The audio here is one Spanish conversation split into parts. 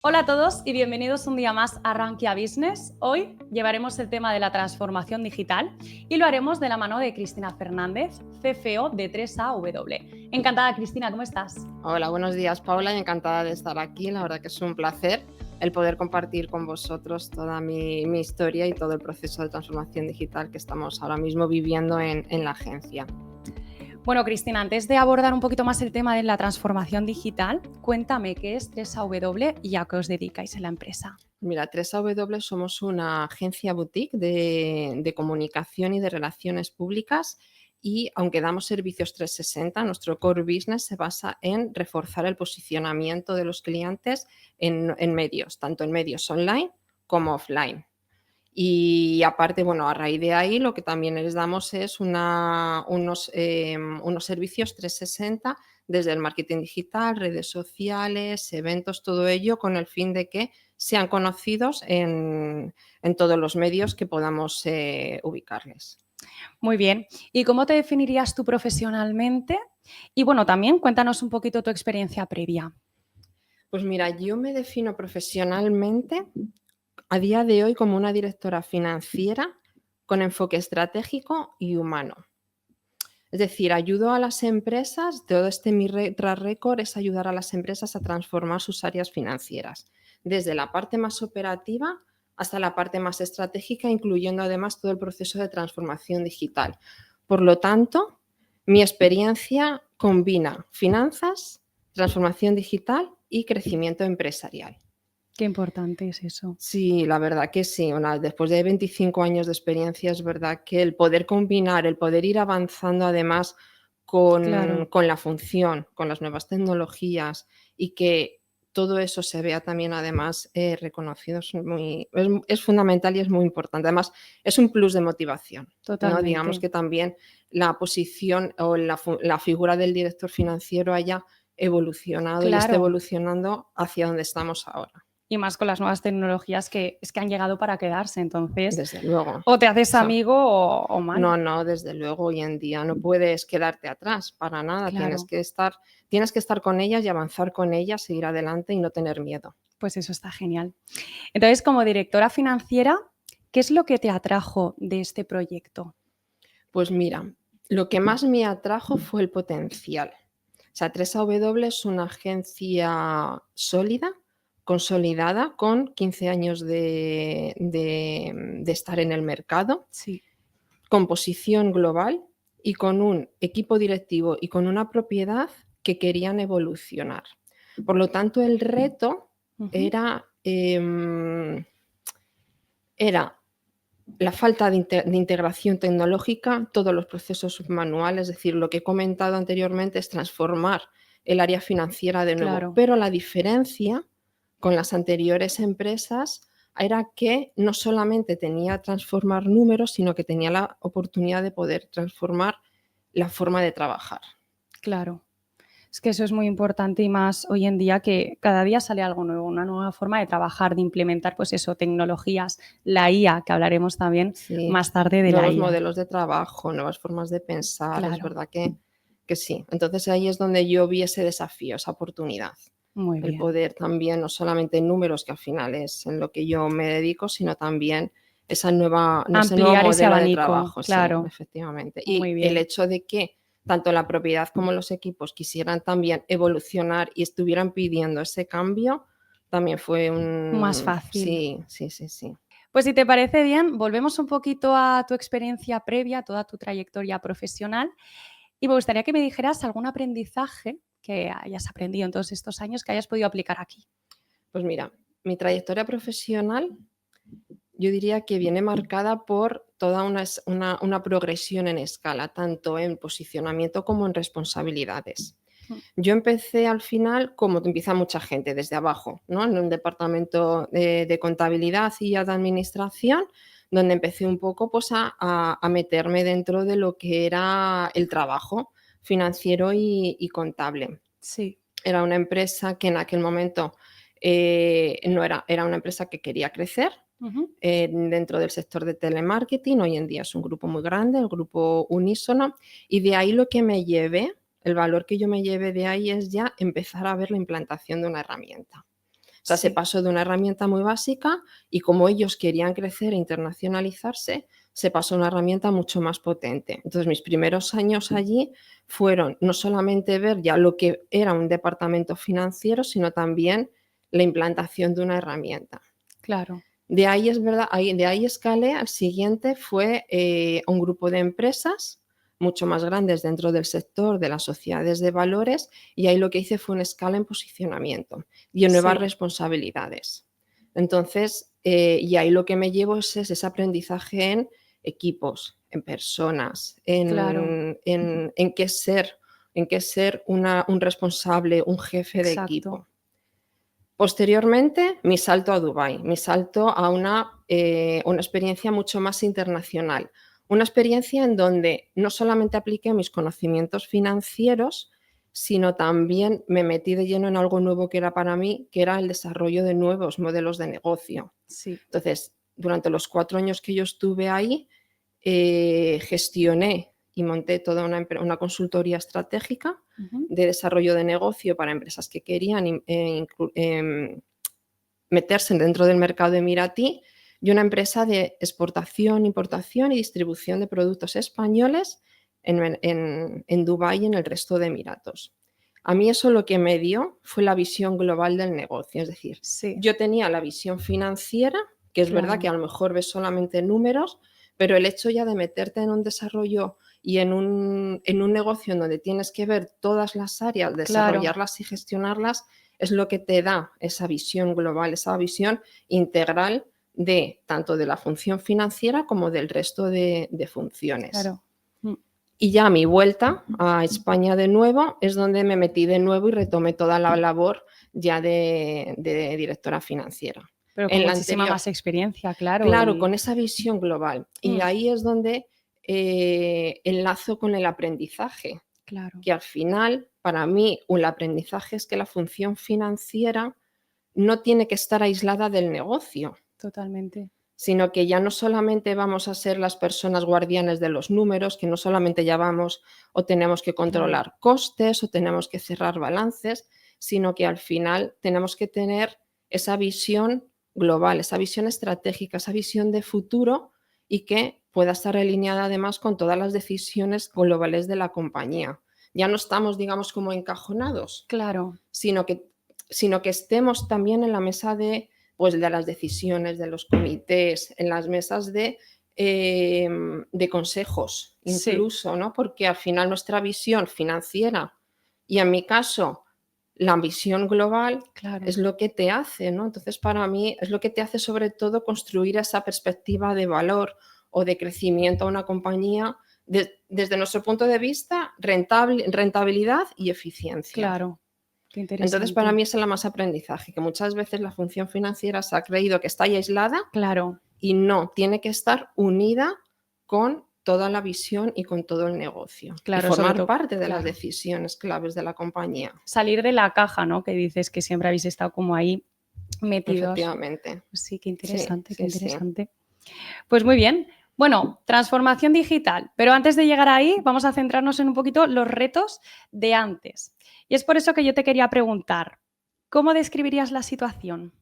Hola a todos y bienvenidos un día más a Rankia Business. Hoy llevaremos el tema de la transformación digital y lo haremos de la mano de Cristina Fernández, CFO de 3AW. Encantada, Cristina, ¿cómo estás? Hola, buenos días, Paula, y encantada de estar aquí. La verdad que es un placer el poder compartir con vosotros toda mi historia y todo el proceso de transformación digital que estamos ahora mismo viviendo en la agencia. Bueno, Cristina, antes de abordar un poquito más el tema de la transformación digital, cuéntame qué es 3AW y a qué os dedicáis en la empresa. Mira, 3AW somos una agencia boutique de comunicación y de relaciones públicas y aunque damos servicios 360, nuestro core business se basa en reforzar el posicionamiento de los clientes en medios, tanto en medios online como offline. Y aparte, bueno, a raíz de ahí lo que también les damos es unos servicios 360 desde el marketing digital, redes sociales, eventos, todo ello con el fin de que sean conocidos en todos los medios que podamos ubicarles. Muy bien. ¿Y cómo te definirías tú profesionalmente? Y bueno, también cuéntanos un poquito tu experiencia previa. Pues mira, yo me defino profesionalmente a día de hoy como una directora financiera con enfoque estratégico y humano. Es decir, ayudo a las empresas, todo mi track record es ayudar a las empresas a transformar sus áreas financieras, desde la parte más operativa hasta la parte más estratégica, incluyendo además todo el proceso de transformación digital. Por lo tanto, mi experiencia combina finanzas, transformación digital y crecimiento empresarial. Qué importante es eso. Sí, la verdad que sí. Después de 25 años de experiencia, es verdad que el poder combinar, el poder ir avanzando además Claro. con la función, con las nuevas tecnologías y que todo eso se vea también además reconocido es fundamental y es muy importante. Además, es un plus de motivación, ¿no? Digamos Totalmente. que también la posición o la figura del director financiero haya evolucionado y esté Claro. evolucionando hacia donde estamos ahora. Y más con las nuevas tecnologías que es que han llegado para quedarse. Entonces, Desde luego. o te haces Eso. amigo o mal. No, no, desde luego, hoy en día no puedes quedarte atrás para nada. Claro, Tienes que estar con ellas y avanzar con ellas, seguir adelante y no tener miedo. pues eso está genial. Entonces, como directora financiera, ¿qué es lo que te atrajo de este proyecto? Pues mira, lo que más me atrajo fue el potencial. O sea, 3AW es una agencia sólida, consolidada, con 15 años de estar en el mercado, Sí. con posición global y con un equipo directivo y con una propiedad que querían evolucionar. Por lo tanto, el reto Ujú. era la falta de integración tecnológica, todos los procesos manuales, es decir, lo que he comentado anteriormente es transformar el área financiera de nuevo, Claro, pero la diferencia con las anteriores empresas era que no solamente tenía que transformar números, sino que tenía la oportunidad de poder transformar la forma de trabajar. claro. Es que eso es muy importante y más hoy en día que cada día sale algo nuevo, una nueva forma de trabajar, de implementar, pues eso, tecnologías, la IA, que hablaremos también Sí, más tarde de la nuevos IA. modelos de trabajo, nuevas formas de pensar, es Claro, verdad que sí. Entonces ahí es donde yo vi ese desafío, esa oportunidad. muy El bien. poder también, no solamente en números, que al final es en lo que yo me dedico, sino también ese nuevo Ampliar ese modelo de abanico, trabajo, sí, claro, efectivamente. muy Y el bien. hecho de que tanto la propiedad como los equipos quisieran también evolucionar y estuvieran pidiendo ese cambio, también fue Más un fácil. sí, sí, sí, sí. Pues si te parece bien, volvemos un poquito a tu experiencia previa, toda tu trayectoria profesional, y me gustaría que me dijeras algún aprendizaje que hayas aprendido en todos estos años que hayas podido aplicar aquí. Pues mira, mi trayectoria profesional yo diría que viene marcada por toda una progresión en escala, tanto en posicionamiento como en responsabilidades. Mm. Yo empecé al final, como empieza mucha gente, desde abajo, ¿no? En un departamento de contabilidad y ya de administración, donde empecé un poco pues, a meterme dentro de lo que era el trabajo financiero y contable. Sí. Era una empresa que en aquel momento no era una empresa que quería crecer Ujú. dentro del sector de telemarketing. Hoy en día es un grupo muy grande, el grupo Unísono, y de ahí lo que me llevé, el valor que yo me llevé de ahí es ya empezar a ver la implantación de una herramienta. O sea, se Sí. pasó de una herramienta muy básica y como ellos querían crecer e internacionalizarse, se pasó a una herramienta mucho más potente. Entonces, mis primeros años allí fueron no solamente ver ya lo que era un departamento financiero, sino también la implantación de una herramienta. Claro. De ahí es verdad, de ahí escalé al siguiente, fue un grupo de empresas mucho más grandes dentro del sector de las sociedades de valores y ahí lo que hice fue una escala en posicionamiento y en nuevas Sí, responsabilidades. Entonces, y ahí lo que me llevo es ese aprendizaje en equipos, en personas, claro, en qué ser, un responsable, un jefe de exacto. equipo. Posteriormente, mi salto a Dubái, mi salto a una experiencia mucho más internacional, una experiencia en donde no solamente apliqué mis conocimientos financieros, sino también me metí de lleno en algo nuevo que era para mí, que era el desarrollo de nuevos modelos de negocio. Sí. Entonces, durante los 4 años que yo estuve ahí, gestioné y monté toda una consultoría estratégica Ujú. de desarrollo de negocio para empresas que querían meterse dentro del mercado emiratí y una empresa de exportación, importación y distribución de productos españoles en Dubái y en el resto de Emiratos. A mí eso lo que me dio fue la visión global del negocio, es decir, Sí, yo tenía la visión financiera, que es verdad que claro, a lo mejor ves solamente números, pero el hecho ya de meterte en un desarrollo y en un negocio en donde tienes que ver todas las áreas, claro, desarrollarlas y gestionarlas, es lo que te da esa visión global, esa visión integral de tanto de la función financiera como del resto de funciones. claro. Mm. Y ya a mi vuelta a España de nuevo es donde me metí de nuevo y retomé toda la labor ya de directora financiera. Pero con En la muchísima anterior, más experiencia, claro, claro, y con esa visión global. Y mm, ahí es donde enlazo con el aprendizaje, claro, que al final, para mí, el aprendizaje es que la función financiera no tiene que estar aislada del negocio, totalmente. sino que ya no solamente vamos a ser las personas guardianes de los números, que no solamente ya vamos o tenemos que Claro, controlar costes o tenemos que cerrar balances, sino que al final tenemos que tener esa visión global, esa visión estratégica, esa visión de futuro y que pueda estar alineada además con todas las decisiones globales de la compañía. Ya no estamos, digamos, como encajonados, claro, sino que, sino que estemos también en la mesa pues, de las decisiones, de los comités, en las mesas de consejos, sí, incluso, ¿no? Porque al final nuestra visión financiera y en mi caso la visión global claro, es lo que te hace, ¿no? Entonces, para mí es lo que te hace sobre todo construir esa perspectiva de valor o de crecimiento a una compañía desde nuestro punto de vista, rentabilidad y eficiencia. claro. Qué Entonces, para interesante. mí esa es la más aprendizaje, que muchas veces la función financiera se ha creído que está ahí aislada Claro, y no, tiene que estar unida con toda la visión y con todo el negocio y claro, sobre formar todo, parte de las claro. decisiones claves de la compañía. Salir de la caja, ¿no? Que dices que siempre habéis estado como ahí metidos. Efectivamente. Pues sí, qué Sí, interesante, qué sí, sí. interesante. Pues muy bien. Bueno, transformación digital. Pero antes de llegar ahí, vamos a centrarnos en un poquito los retos de antes. Y es por eso que yo te quería preguntar, ¿cómo describirías la situación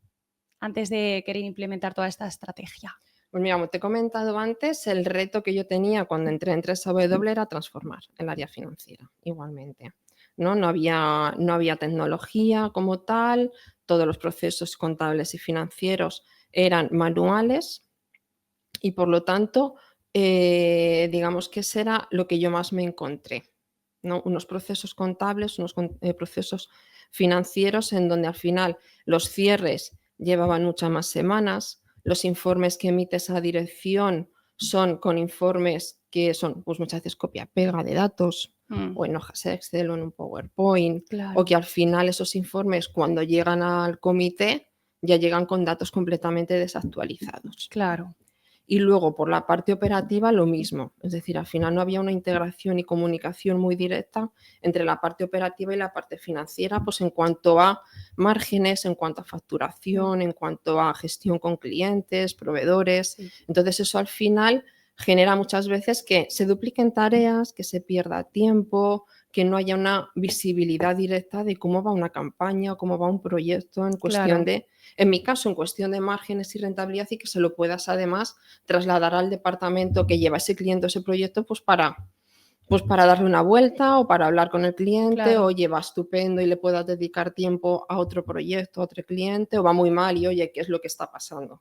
antes de querer implementar toda esta estrategia? Pues mira, como te he comentado antes, el reto que yo tenía cuando entré en 3W era transformar el área financiera, igualmente. No había tecnología como tal, todos los procesos contables y financieros eran manuales y por lo tanto, digamos que ese era lo que yo más me encontré, ¿no? Unos procesos contables, procesos financieros en donde al final los cierres llevaban muchas más semanas, los informes que emite esa dirección son con informes que son, pues, muchas veces copia-pega de datos Mm, o en hojas Excel o en un PowerPoint, o claro, que al final esos informes cuando llegan al comité ya llegan con datos completamente desactualizados. claro, Y luego por la parte operativa lo mismo, es decir, al final no había una integración y comunicación muy directa entre la parte operativa y la parte financiera, pues en cuanto a márgenes, en cuanto a mm, facturación, en cuanto a gestión con clientes, proveedores. sí, Entonces eso al final genera muchas veces que se dupliquen tareas, que se pierda tiempo, que no haya una visibilidad directa de cómo va una campaña o cómo va un proyecto en cuestión Claro. en mi caso, en cuestión de márgenes y rentabilidad, y que se lo puedas además trasladar al departamento que lleva ese cliente o ese proyecto, pues para darle una vuelta o para hablar con el cliente, Claro. oye, va estupendo y le puedas dedicar tiempo a otro proyecto, a otro cliente, o va muy mal y oye, ¿qué es lo que está pasando?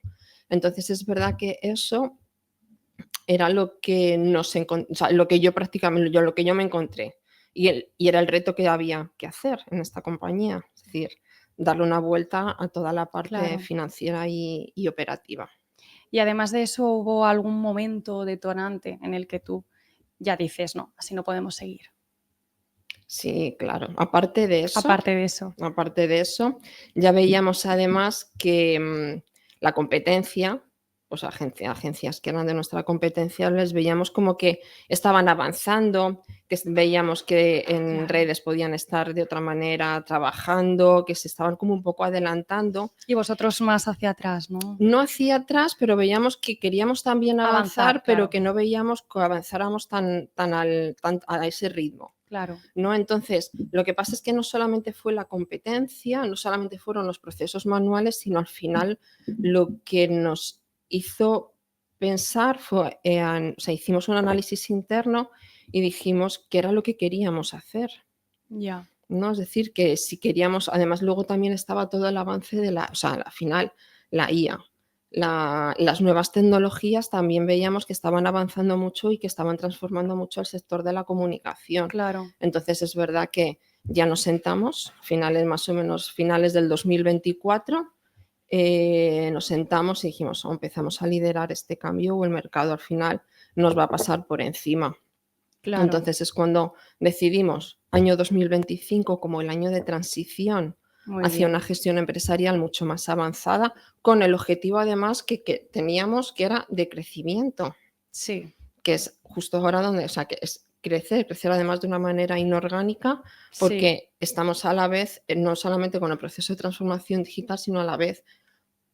Entonces es verdad que eso era lo que o sea, lo que yo prácticamente, lo que yo me encontré y era el reto que había que hacer en esta compañía, es decir, darle una vuelta a toda la parte Claro. financiera y operativa. Y además de eso, ¿hubo algún momento detonante en el que tú ya dices: "No, así no podemos seguir"? Sí, claro. Aparte de eso. Aparte de eso, ya veíamos además que, la competencia, pues agencias que eran de nuestra competencia, les veíamos como que estaban avanzando, veíamos que en Claro. redes podían estar de otra manera trabajando, que se estaban como un poco adelantando. Y vosotros más hacia atrás, ¿no? No hacia atrás, pero veíamos que queríamos también Avanzar, avanzar, pero claro, que no veíamos que avanzáramos tan a ese ritmo. claro. ¿No? Entonces, lo que pasa es que no solamente fue la competencia, no solamente fueron los procesos manuales, sino al final lo que nos hizo pensar fue, o sea, hicimos un análisis interno y dijimos qué era lo que queríamos hacer, Ya. ¿no? Es decir, que si queríamos, además luego también estaba todo el avance o sea, al final, la IA. Las nuevas tecnologías también veíamos que estaban avanzando mucho y que estaban transformando mucho el sector de la comunicación. Claro. Entonces es verdad que ya nos sentamos, más o menos finales del 2024, nos sentamos y dijimos: "O empezamos a liderar este cambio o el mercado al final nos va a pasar por encima". Claro. Entonces es cuando decidimos año 2025 como el año de transición Muy hacia bien. una gestión empresarial mucho más avanzada, con el objetivo además que teníamos, que era de crecimiento, Sí, que es justo ahora donde, o sea, que es crecer además de una manera inorgánica, sí, porque estamos a la vez, no solamente con el proceso de transformación digital, sino a la vez,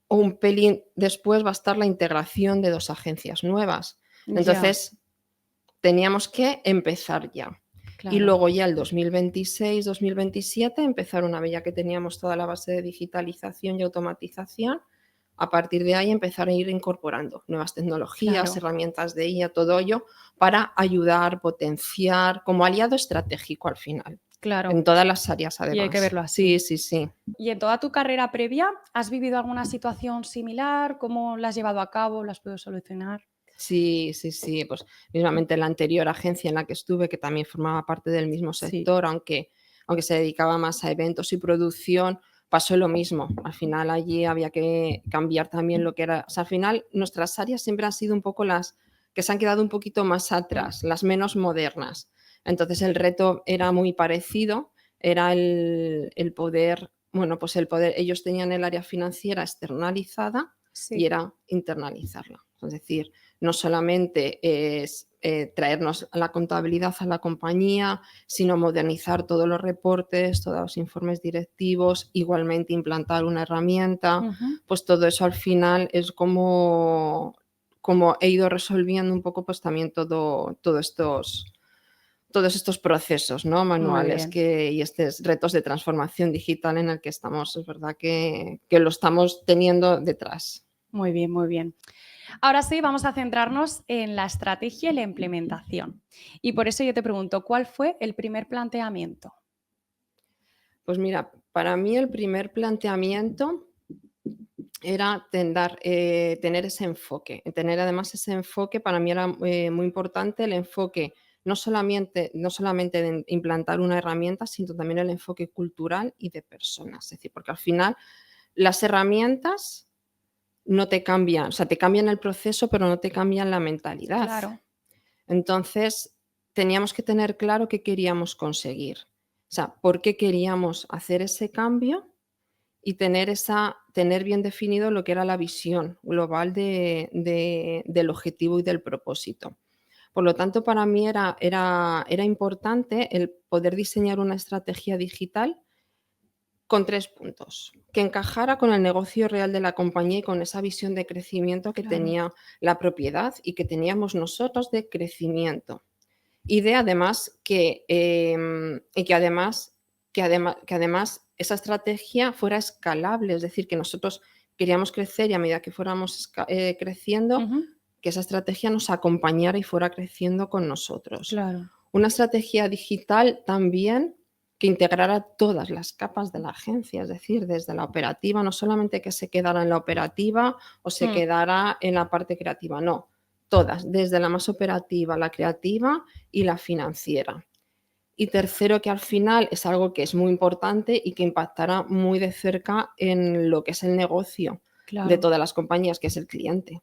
o un pelín después va a estar la integración de 2 agencias nuevas. ya, Entonces, teníamos que empezar ya. Y claro, luego ya el 2026, 2027 empezar una vez ya que teníamos toda la base de digitalización y automatización, a partir de ahí empezar a ir incorporando nuevas tecnologías, claro, herramientas de IA, todo ello para ayudar, potenciar, como aliado estratégico al final, en claro. todas las áreas Y hay que además. verlo así. Sí, sí, sí. ¿Y en toda tu carrera previa has vivido alguna situación similar? ¿Cómo la has llevado a cabo? ¿La has podido solucionar? Sí, sí, sí, pues mismamente en la anterior agencia en la que estuve, que también formaba parte del mismo Sí, sector, aunque se dedicaba más a eventos y producción, pasó lo mismo. Al final allí había que cambiar también lo que era, o sea, al final nuestras áreas siempre han sido un poco las que se han quedado un poquito más mm, atrás, las menos modernas. Entonces el reto era muy parecido, era el poder, bueno, pues el poder, ellos tenían el área financiera externalizada y sí, era internalizarla. Es decir, no solamente es traernos la contabilidad a la compañía, sino modernizar todos los reportes, todos los informes directivos, igualmente implantar una herramienta, ujú, pues todo eso al final es como he ido resolviendo un poco pues también todos estos procesos, ¿no? muy Manuales bien, y estos retos de transformación digital en el que estamos, es verdad que lo estamos teniendo detrás. muy bien, muy bien. Ahora sí, vamos a centrarnos en la estrategia y la implementación. Y por eso yo te pregunto, ¿cuál fue el primer planteamiento? Pues mira, para mí el primer planteamiento era tener ese enfoque. Tener además ese enfoque, para mí era muy importante el enfoque, no solamente de implantar una herramienta, sino también el enfoque cultural y de personas. Es decir, porque al final las herramientas no te cambian, o sea, te cambian el proceso, pero no te cambian la mentalidad. Claro, Entonces, teníamos que tener claro qué queríamos conseguir. O sea, por qué queríamos hacer ese cambio y tener bien definido lo que era la visión global del objetivo y del propósito. Por lo tanto, para mí era importante el poder diseñar una estrategia digital con 3 puntos, que encajara con el negocio real de la compañía y con esa visión de crecimiento que claro, tenía la propiedad y que teníamos nosotros de crecimiento. Y de además que además esa estrategia fuera escalable, es decir, que nosotros queríamos crecer y a medida que fuéramos creciendo, Ujú. que esa estrategia nos acompañara y fuera creciendo con nosotros. Claro. Una estrategia digital también que integrara todas las capas de la agencia, es decir, desde la operativa, no solamente que se quedara en la operativa o se Mm. quedara en la parte creativa, no, todas, desde la más operativa, la creativa y la financiera. Y tercero, que al final es algo que es muy importante y que impactará muy de cerca en lo que es el negocio de Claro. todas las compañías, que es el cliente.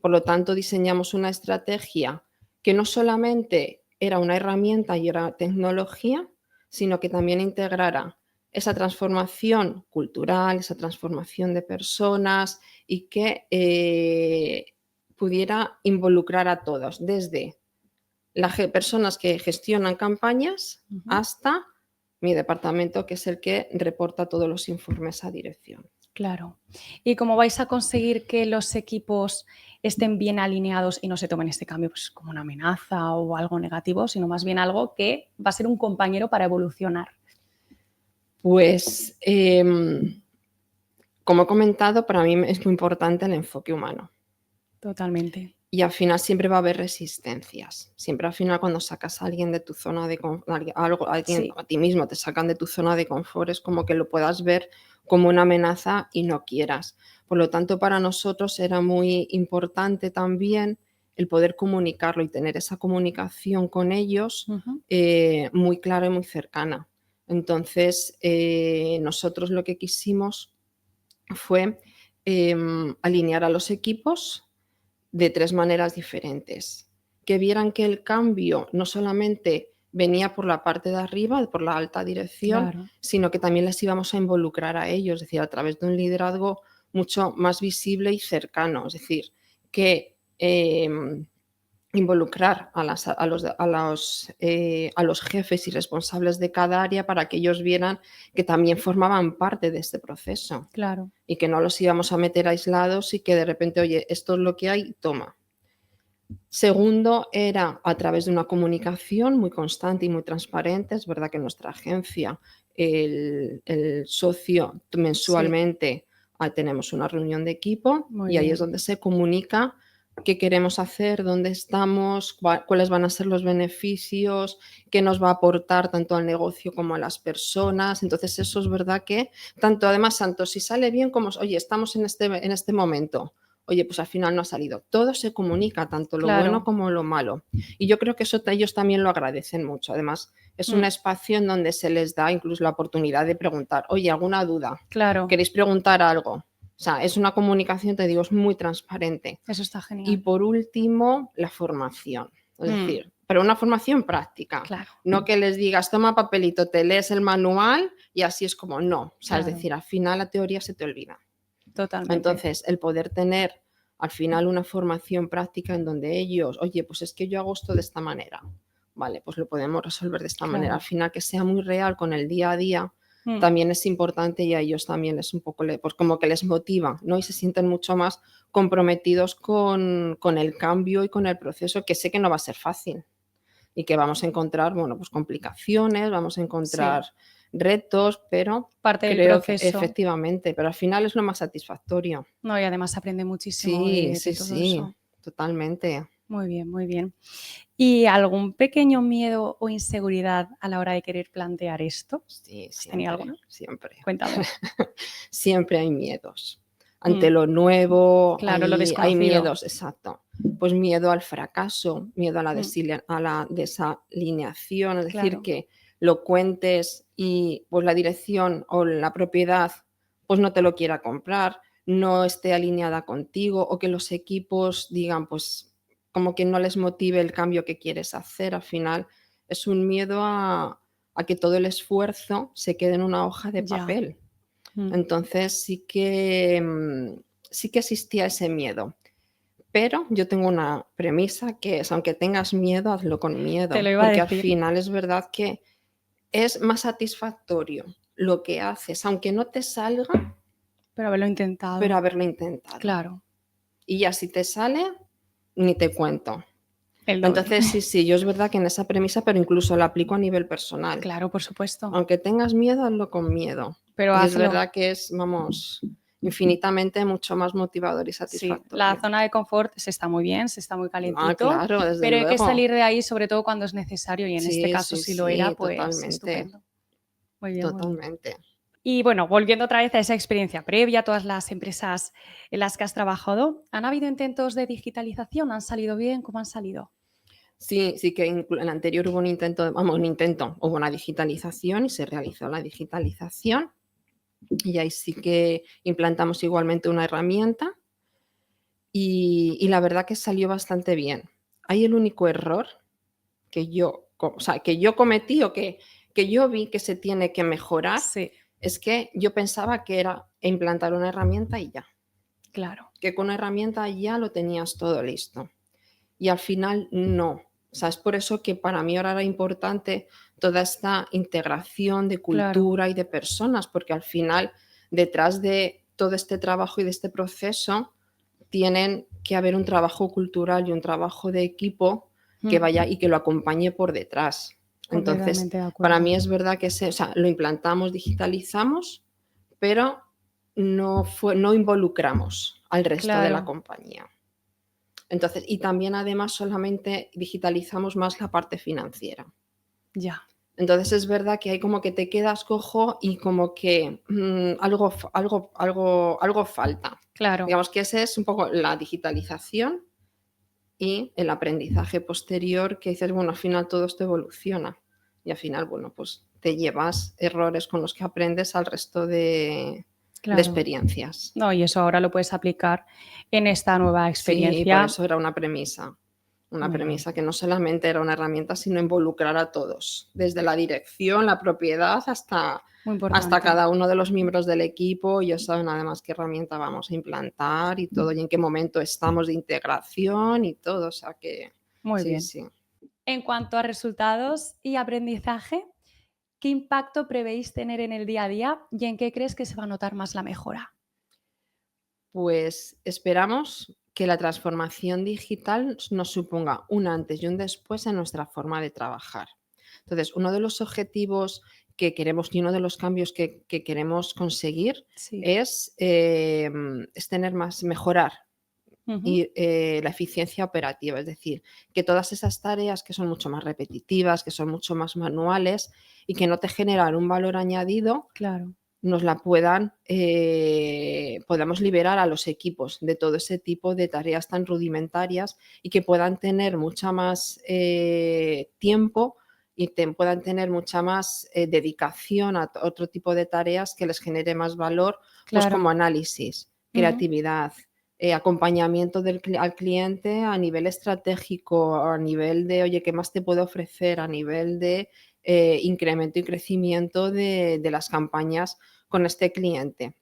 Por lo tanto, diseñamos una estrategia que no solamente era una herramienta y era tecnología, sino que también integrara esa transformación cultural, esa transformación de personas y que pudiera involucrar a todos, desde las personas que gestionan campañas Ujú. hasta mi departamento, que es el que reporta todos los informes a dirección. Claro. ¿Y cómo vais a conseguir que los equipos estén bien alineados y no se tomen este cambio pues, como una amenaza o algo negativo, sino más bien algo que va a ser un compañero para evolucionar? Pues, como he comentado, para mí es muy importante el enfoque humano. Totalmente. Y al final siempre va a haber resistencias. Siempre al final cuando sacas a alguien de tu zona de confort, alguien Sí, a ti mismo te sacan de tu zona de confort, es como que lo puedas ver como una amenaza y no quieras. Por lo tanto, para nosotros era muy importante también el poder comunicarlo y tener esa comunicación con ellos ujú, muy clara y muy cercana. Entonces, nosotros lo que quisimos fue alinear a los equipos de 3 maneras diferentes. Que vieran que el cambio no solamente venía por la parte de arriba, por la alta dirección, claro. sino que también les íbamos a involucrar a ellos, es decir, a través de un liderazgo mucho más visible y cercano. Es decir, que involucrar a los jefes y responsables de cada área para que ellos vieran que también formaban parte de este proceso Claro. y que no los íbamos a meter aislados y que de repente, oye, esto es lo que hay, toma. Segundo, era a través de una comunicación muy constante y muy transparente. Es verdad que en nuestra agencia el socio Sí, mensualmente tenemos una reunión de equipo muy y ahí es bien. donde se comunica qué queremos hacer, dónde estamos, cuáles van a ser los beneficios, qué nos va a aportar tanto al negocio como a las personas. Entonces, eso es verdad que tanto si sale bien como, oye, estamos en este momento. Oye, pues al final no ha salido. Todo se comunica, tanto lo bueno Claro. como lo malo. Y yo creo que eso ellos también lo agradecen mucho. Además, es un Mm, espacio en donde se les da incluso la oportunidad de preguntar, oye, ¿alguna duda? claro. ¿Queréis preguntar algo? O sea, es una comunicación, te digo, es muy transparente. Eso está Y genial. por último, la formación. Es Mm, decir, pero una formación práctica. claro, No que les digas, toma papelito, te lees el manual y así es como no. O sea, es claro. decir, al final la teoría se te olvida. Totalmente. Entonces, el poder tener al final una formación práctica en donde ellos, oye, pues es que yo hago esto de esta manera, vale, pues lo podemos resolver de esta manera. Al Claro. final, que sea muy real con el día a día, Mm, también es importante y a ellos también es un poco, pues como que les motiva, ¿no? Y se sienten mucho más comprometidos con el cambio y con el proceso, que sé que no va a ser fácil y que vamos a encontrar, bueno, pues complicaciones, vamos a encontrar sí, retos, pero parte del creo que proceso. efectivamente, pero al final es lo más satisfactorio. No, y además se aprende muchísimo Sí, de sí, todo sí, eso. totalmente. Muy bien, muy bien. ¿Y algún pequeño miedo o inseguridad a la hora de querer plantear esto? Sí, ¿Has tenido siempre, alguna? siempre. Cuéntame. Siempre hay miedos. Ante Mm, lo nuevo claro, lo hay desconocido. miedos, exacto. Pues miedo al fracaso, miedo a la Mm, desalineación, es decir, claro, que lo cuentes y pues la dirección o la propiedad pues no te lo quiera comprar, no esté alineada contigo o que los equipos digan pues como que no les motive el cambio que quieres hacer. Al final es un miedo a que todo el esfuerzo se quede en una hoja de ya. papel. Mm, Entonces sí que existía ese miedo. Pero yo tengo una premisa que es, aunque tengas miedo, hazlo con te lo miedo, iba a porque al decir, final es verdad que es más satisfactorio lo que haces, aunque no te salga, pero haberlo pero intentado. haberlo intentado. Claro, Y ya si te sale, ni te cuento. El doble. Entonces, sí, yo es verdad que en esa premisa, pero incluso la aplico a nivel personal. Claro, por supuesto. Aunque tengas miedo, hazlo con miedo. Pero Y es hazlo. verdad que es, vamos, infinitamente mucho más motivador y Sí, satisfactorio. la zona de confort se está muy bien, se está muy calentito, Claro, desde pero hay que luego. salir de ahí sobre todo cuando es necesario y en este Sí, caso sí, si lo era, sí, pues totalmente, estupendo. Muy bien, muy bien. totalmente. Y bueno, volviendo otra vez a esa experiencia previa, todas las empresas en las que has trabajado, ¿han habido intentos de digitalización? ¿Han salido bien? ¿Cómo han salido? Sí, sí que en el anterior hubo un intento, hubo una digitalización y se realizó la digitalización y ahí sí que implantamos igualmente una herramienta y la verdad que salió bastante bien. Ahí el único error que yo cometí o que yo vi que se tiene que mejorar Sí, es que yo pensaba que era implantar una herramienta y ya, claro, que con una herramienta ya lo tenías todo listo. Y al final no. O sea, es por eso que para mí ahora era importante toda esta integración de claro, cultura y de personas, porque al final detrás de todo este trabajo y de este proceso tienen que haber un trabajo cultural y un trabajo de equipo que vaya y que lo acompañe por detrás. Entonces, completamente de para acuerdo. mí es verdad que o sea, lo implantamos, digitalizamos, pero no involucramos al resto de la Claro, compañía. Entonces, y también además solamente digitalizamos más la parte financiera. ya, Entonces es verdad que hay como que te quedas cojo y como que algo falta. claro. Digamos que ese es un poco la digitalización y el aprendizaje posterior que dices, bueno, al final todo esto evoluciona y al final, bueno, pues te llevas errores con los que aprendes al resto de Claro. experiencias. No, y eso ahora lo puedes aplicar en esta nueva Sí, por experiencia. eso era una Muy bien, premisa que no solamente era una herramienta, sino involucrar a todos, desde la dirección, la propiedad, muy hasta importante. cada uno de los miembros del equipo. Ellos saben además qué herramienta vamos a implantar y todo, y en qué momento estamos de integración y todo. O sea que Muy sí, bien. sí. En cuanto a resultados y aprendizaje, ¿qué impacto prevéis tener en el día a día y en qué crees que se va a notar más la mejora? Pues esperamos que la transformación digital nos suponga un antes y un después en nuestra forma de trabajar. Entonces, uno de los objetivos que queremos y uno de los cambios que queremos conseguir Sí. es mejorar Ujú. la eficiencia operativa, es decir, que todas esas tareas que son mucho más repetitivas, que son mucho más manuales y que no te generan un valor añadido, Claro, nos la podamos liberar a los equipos de todo ese tipo de tareas tan rudimentarias y que puedan tener mucha más tiempo y puedan tener mucha más dedicación a otro tipo de tareas que les genere más valor, pues claro. como análisis, Ujú. creatividad, acompañamiento al cliente a nivel estratégico, a nivel de, oye, ¿qué más te puedo ofrecer? A nivel de incremento y crecimiento de las campañas con este cliente.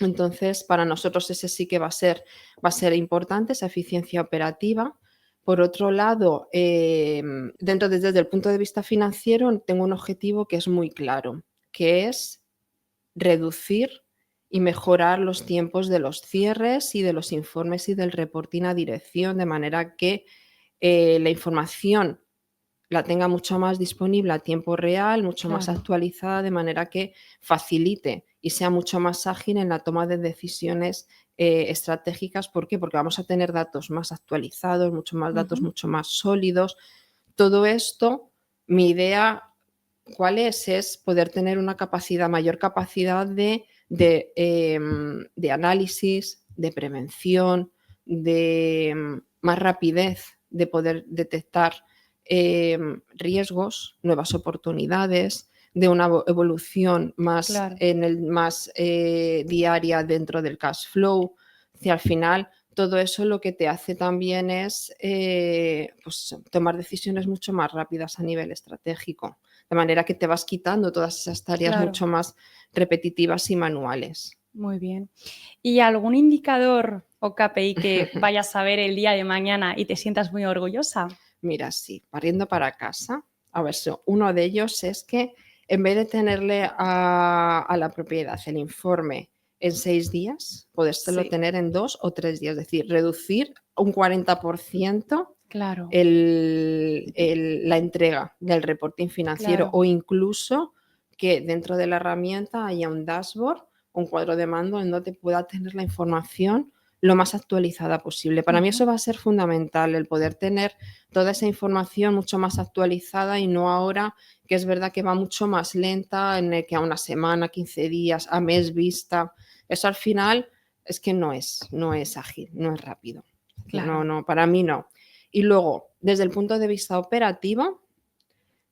Entonces, para nosotros ese sí que va a ser importante, esa eficiencia operativa. Por otro lado, desde el punto de vista financiero, tengo un objetivo que es muy claro, que es reducir y mejorar los tiempos de los cierres y de los informes y del reporting a dirección, de manera que la información la tenga mucho más disponible a tiempo real, mucho más Claro, actualizada, de manera que facilite y sea mucho más ágil en la toma de decisiones estratégicas. ¿Por qué? Porque vamos a tener datos más actualizados, mucho más datos, ujú, mucho más sólidos. Todo esto, mi idea, ¿cuál es? Es poder tener una mayor capacidad de análisis, de prevención, de más rapidez, de poder detectar riesgos, nuevas oportunidades, de una evolución claro. más diaria dentro del cash flow. Si al final todo eso lo que te hace también es pues, tomar decisiones mucho más rápidas a nivel estratégico, de manera que te vas quitando todas esas tareas Claro, mucho más repetitivas y manuales. muy bien. ¿Y algún indicador o KPI que vayas a ver el día de mañana y te sientas muy orgullosa? Mira, sí, barriendo para casa. A ver, uno de ellos es que en vez de tenerle a la propiedad el informe en 6 días, podérselo Sí, tener en 2 o 3 días, es decir, reducir un 40% Claro, la entrega del reporting financiero claro. o incluso que dentro de la herramienta haya un dashboard, un cuadro de mando en donde pueda tener la información lo más actualizada posible. Para mí Ujú. eso va a ser fundamental, el poder tener toda esa información mucho más actualizada y no ahora, que es verdad que va mucho más lenta, en el que a una semana, 15 días, a mes vista. Eso al final es que no es ágil, no es rápido. Claro. No, para mí no. Y luego, desde el punto de vista operativo,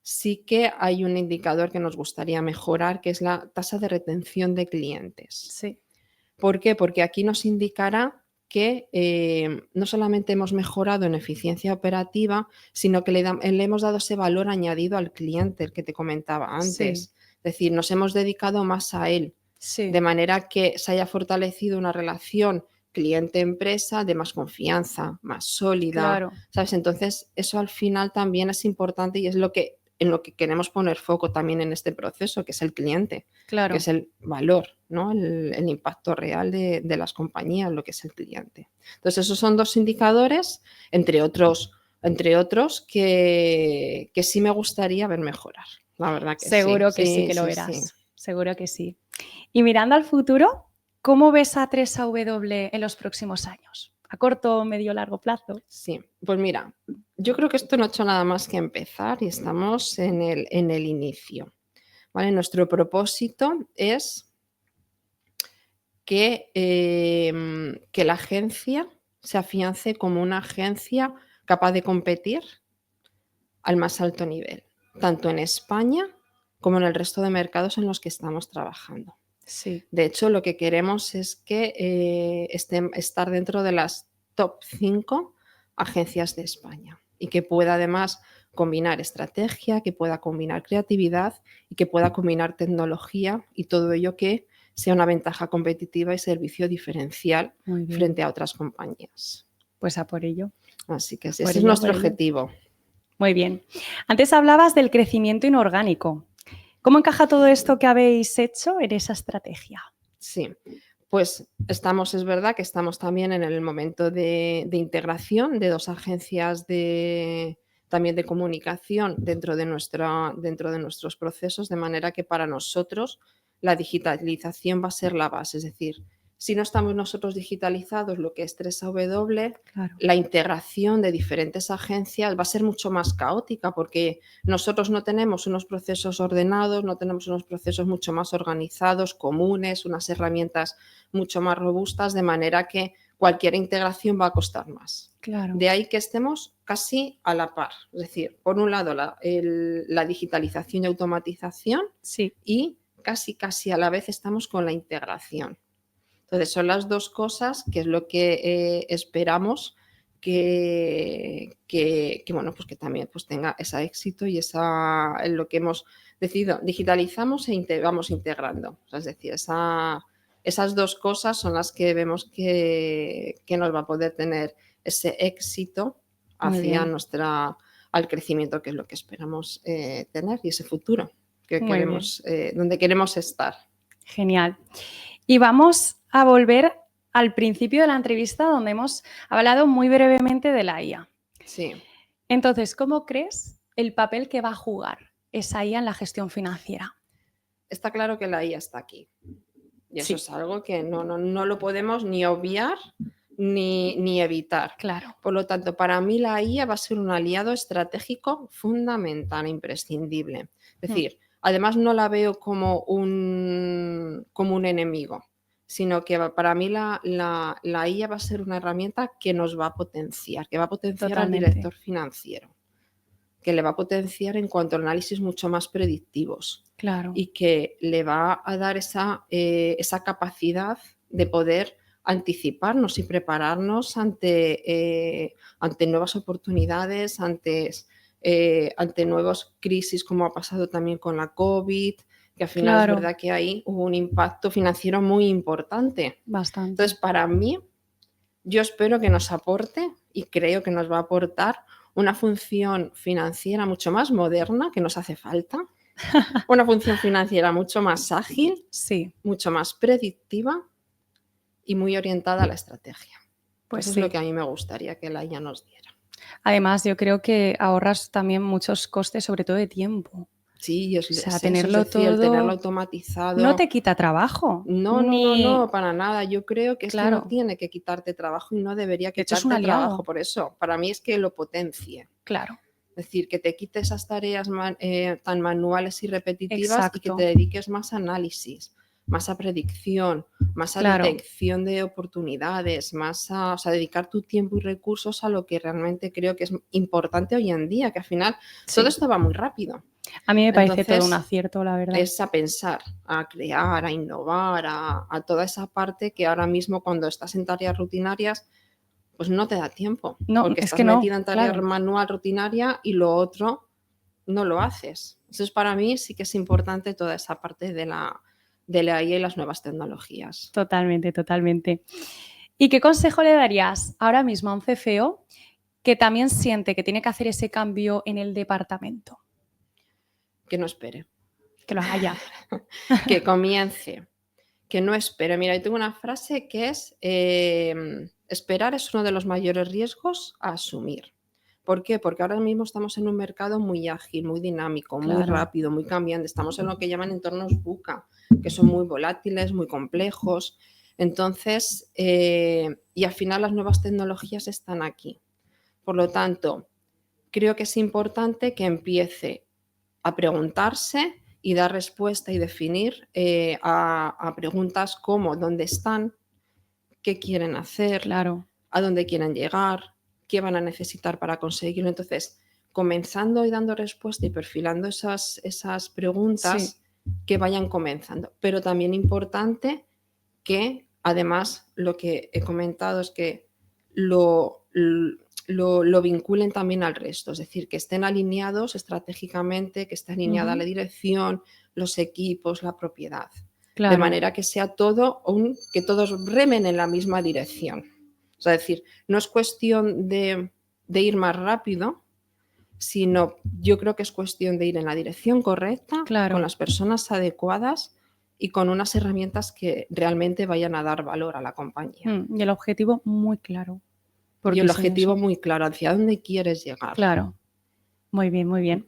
sí que hay un indicador que nos gustaría mejorar, que es la tasa de retención de clientes. Sí, ¿Por qué? Porque aquí nos indicará que no solamente hemos mejorado en eficiencia operativa, sino que le hemos dado ese valor añadido al cliente, el que te comentaba sí, antes. Es decir, nos hemos dedicado más a él, de sí, manera que se haya fortalecido una relación cliente-empresa de más confianza, más sólida, claro, ¿sabes? Entonces, eso al final también es importante y es en lo que queremos poner foco también en este proceso, que es el cliente, que claro. es el valor, ¿no? El impacto real de las compañías, lo que es el cliente. Entonces, esos son 2 indicadores, entre otros que sí me gustaría ver mejorar. La verdad que sí. Seguro que sí Sí, que lo sí, sí. verás, seguro que sí. Y mirando al futuro, ¿cómo ves a 3AW en los próximos años? ¿A corto, medio, largo plazo? Sí, pues mira, yo creo que esto no ha hecho nada más que empezar y estamos en el inicio, ¿vale? Nuestro propósito es que la agencia se afiance como una agencia capaz de competir al más alto nivel, tanto en España como en el resto de mercados en los que estamos trabajando. Sí, De hecho, lo que queremos es que estar dentro de las top 5 agencias de España y que pueda además combinar estrategia, que pueda combinar creatividad y que pueda combinar tecnología y todo ello que sea una ventaja competitiva y servicio diferencial muy bien. frente a otras compañías. Pues a por ello, Así que a ese por es ello, a nuestro por ello. objetivo. Muy bien. Antes hablabas del crecimiento inorgánico. ¿Cómo encaja todo esto que habéis hecho en esa estrategia? Sí, pues es verdad que estamos también en el momento de integración de 2 agencias también de comunicación dentro de nuestros procesos, de manera que para nosotros la digitalización va a ser la base. Es decir, si no estamos nosotros digitalizados, lo que es 3W, Claro, la integración de diferentes agencias va a ser mucho más caótica, porque nosotros no tenemos unos procesos ordenados, no tenemos unos procesos mucho más organizados, comunes, unas herramientas mucho más robustas, de manera que cualquier integración va a costar más. claro. De ahí que estemos casi a la par. Es decir, por un lado la digitalización y automatización Sí, y casi a la vez estamos con la integración. Entonces, son las 2 cosas que es lo que esperamos bueno, pues que también pues tenga ese éxito y en lo que hemos decidido, digitalizamos vamos integrando. O sea, es decir, esas 2 cosas son las que vemos que nos va a poder tener ese éxito muy hacia bien, al crecimiento, que es lo que esperamos tener y ese futuro que muy bien. queremos, donde queremos estar. Genial. Y vamos a volver al principio de la entrevista donde hemos hablado muy brevemente de la IA. Sí. Entonces, ¿cómo crees el papel que va a jugar esa IA en la gestión financiera? Está claro que la IA está aquí. Y eso Sí, es algo que no lo podemos ni obviar ni evitar. claro. Por lo tanto, para mí la IA va a ser un aliado estratégico fundamental e imprescindible. Es Mm, decir, además no la veo como un enemigo, sino que para mí la IA va a ser una herramienta que nos va a potenciar, que va a potenciar al totalmente. director financiero, que le va a potenciar en cuanto a análisis mucho más predictivos Claro, y que le va a dar esa capacidad de poder anticiparnos y prepararnos ante nuevas oportunidades, ante nuevas crisis, como ha pasado también con la COVID, que al final es claro, verdad que ahí hubo un impacto financiero muy importante. Entonces, bastante. para mí, yo espero que nos aporte y creo que nos va a aportar una función financiera mucho más moderna que nos hace falta, una función financiera mucho más ágil, Sí, mucho más predictiva y muy orientada a la estrategia. pues Eso es lo sí. que a mí me gustaría que la IA nos diera. Además, yo creo que ahorras también muchos costes, sobre todo de tiempo. Sí, O es sea, eso, es tenerlo decir, el tenerlo todo no automatizado. te quita trabajo, No, no, no, no, ni para nada. Yo creo que es que no claro, tiene que quitarte trabajo y no debería de hecho es un quitarte trabajo. aliado, Por eso, para mí es que lo potencie. claro, Es decir, que te quite esas tareas tan manuales y repetitivas y que te exacto, dediques más a análisis, más a predicción, más a claro, detección de oportunidades, más a, o sea, dedicar tu tiempo y recursos a lo que realmente creo que es importante hoy en día, que al final todo sí. esto va muy rápido. A mí me parece todo un Entonces, acierto, la verdad. es a pensar, a crear, a innovar, a toda esa parte que ahora mismo cuando estás en tareas rutinarias, pues no te da tiempo, No, porque es estás que metida no, en tarea claro, manual rutinaria y lo otro no lo haces. Entonces, para mí sí que es importante toda esa parte de la IA y las nuevas tecnologías. totalmente, totalmente. ¿Y qué consejo le darías ahora mismo a un CFO que también siente que tiene que hacer ese cambio en el departamento? Que no espere, Que lo haga ya. que comience, que no espere. Mira, yo tengo una frase que es, esperar es uno de los mayores riesgos a asumir. ¿Por qué? Porque ahora mismo estamos en un mercado muy ágil, muy dinámico, muy Claro, rápido, muy cambiante. Estamos en lo que llaman entornos VUCA, que son muy volátiles, muy complejos. Entonces, y al final las nuevas tecnologías están aquí. Por lo tanto, creo que es importante que empiece a preguntarse y dar respuesta y definir a preguntas como dónde están, qué quieren hacer, claro, a dónde quieren llegar, qué van a necesitar para conseguirlo. Entonces, comenzando y dando respuesta y perfilando esas sí, preguntas que vayan comenzando. Pero también importante que, además, lo que he comentado es que lo, lo vinculen también al resto, es decir, que estén alineados estratégicamente, que esté alineada la ujú, dirección, los equipos, la propiedad, de claro, manera que sea todo, que todos remen en la misma dirección. O sea, es decir, no es cuestión de ir más rápido, sino yo creo que es cuestión de ir en la dirección correcta, con claro. las personas adecuadas y con unas herramientas que realmente vayan a dar valor a la compañía. Y el objetivo muy claro, Y porque el sin objetivo eso, muy claro, hacia dónde quieres llegar. claro, muy bien, muy bien.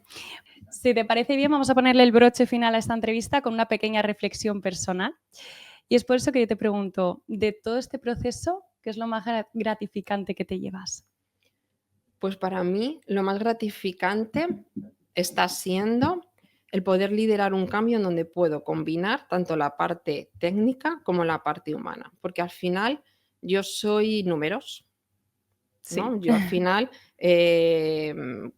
Si te parece bien, vamos a ponerle el broche final a esta entrevista con una pequeña reflexión personal. Y es por eso que yo te pregunto, de todo este proceso, ¿qué es lo más gratificante que te llevas? Pues para mí lo más gratificante está siendo el poder liderar un cambio en donde puedo combinar tanto la parte técnica como la parte humana, porque al final yo soy números, Sí, ¿no? Yo al final, en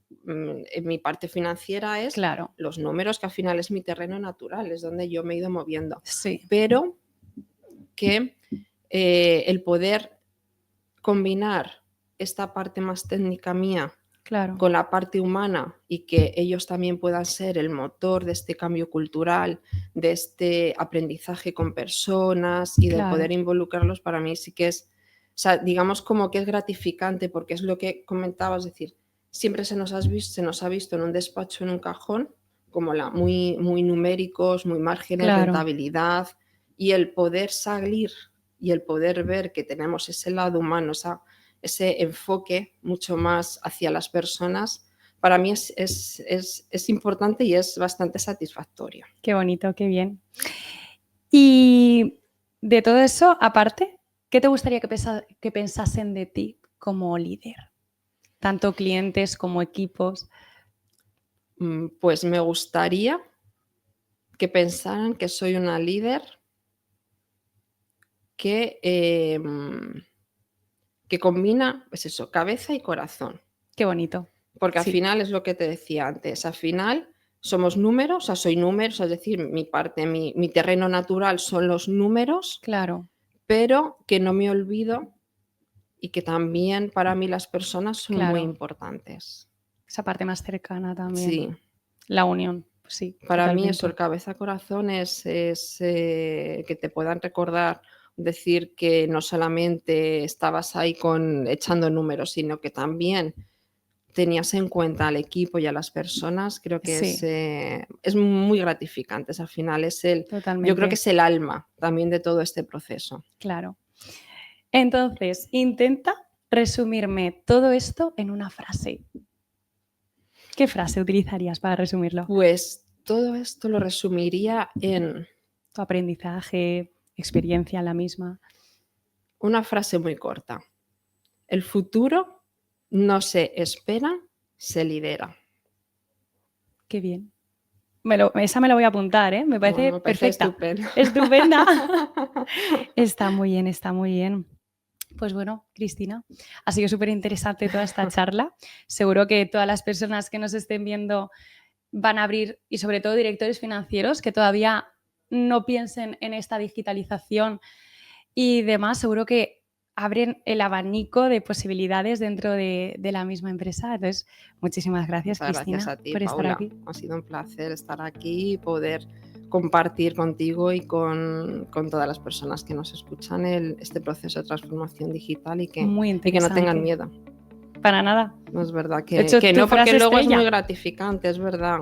mi parte financiera es claro, los números, que al final es mi terreno natural, es donde yo me he ido moviendo. sí, Pero que el poder combinar esta parte más técnica mía claro, con la parte humana y que ellos también puedan ser el motor de este cambio cultural, de este aprendizaje con personas y de poder claro, involucrarlos, para mí sí que es, o sea, digamos como que es gratificante porque es lo que comentabas, es decir, siempre se nos ha visto en un despacho, en un cajón, como muy, muy numéricos, muy márgenes, claro. rentabilidad, y el poder salir y el poder ver que tenemos ese lado humano, ese enfoque mucho más hacia las personas, para mí es importante y es bastante satisfactorio. Qué bonito, qué bien. Y de todo eso, aparte, ¿qué te gustaría que pensasen de ti como líder? Tanto clientes como equipos. Pues me gustaría que pensaran que soy una líder que, que combina, pues eso, cabeza y corazón. Qué bonito. Porque al Sí, final es lo que te decía antes, al final somos números, o sea, soy números, es decir, mi parte, mi terreno natural son los números, claro. pero que no me olvido y que también para mí las personas son muy Claro, importantes. esa parte más cercana también. Sí, La unión, sí, para mí eso, el totalmente. cabeza-corazón es que te puedan recordar, decir que no solamente estabas ahí echando números, sino que también tenías en cuenta al equipo y a las personas, creo que Sí, es muy gratificante. Al final yo creo que totalmente, es el alma también de todo este proceso. claro. Entonces, intenta resumirme todo esto en una frase. ¿Qué frase utilizarías para resumirlo? Pues todo esto lo resumiría en Tu aprendizaje, experiencia en la misma. una frase muy corta. El futuro no se espera, se lidera. Qué bien. Esa me la voy a apuntar, ¿eh? Me parece Bueno, me parece perfecta. estupendo. Estupenda. Está muy bien, está muy bien. Pues bueno, Cristina, ha sido súper interesante toda esta charla. Seguro que todas las personas que nos estén viendo van a abrir, y sobre todo directores financieros que todavía no piensen en esta digitalización y demás, seguro que abren el abanico de posibilidades dentro de la misma empresa. Entonces, muchísimas gracias, Muchas Cristina, gracias a ti, por estar Paula. aquí. Ha sido un placer estar aquí y poder compartir contigo y con todas las personas que nos escuchan este proceso de transformación digital y que Muy no interesante. tengan miedo. Para nada. No es verdad De hecho, que tu no, porque frase luego es estrella. muy gratificante, es verdad.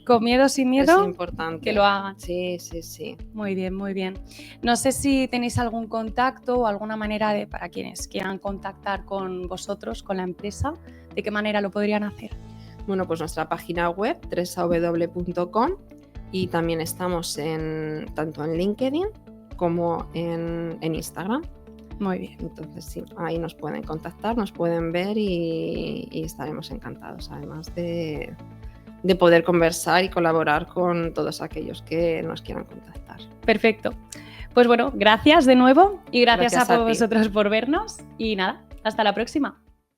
Con miedo, sin miedo, Es importante. que lo hagan. Sí, sí, sí. Muy bien, muy bien. No sé si tenéis algún contacto o alguna manera para quienes quieran contactar con vosotros, con la empresa, ¿de qué manera lo podrían hacer? Bueno, pues nuestra página web, www.com, y también estamos tanto en LinkedIn como en Instagram. Muy bien. Entonces sí, ahí nos pueden contactar, nos pueden ver y estaremos encantados, además de poder conversar y colaborar con todos aquellos que nos quieran contactar. Perfecto. Pues bueno, gracias de nuevo y gracias a ti. vosotros por vernos y nada, hasta la próxima.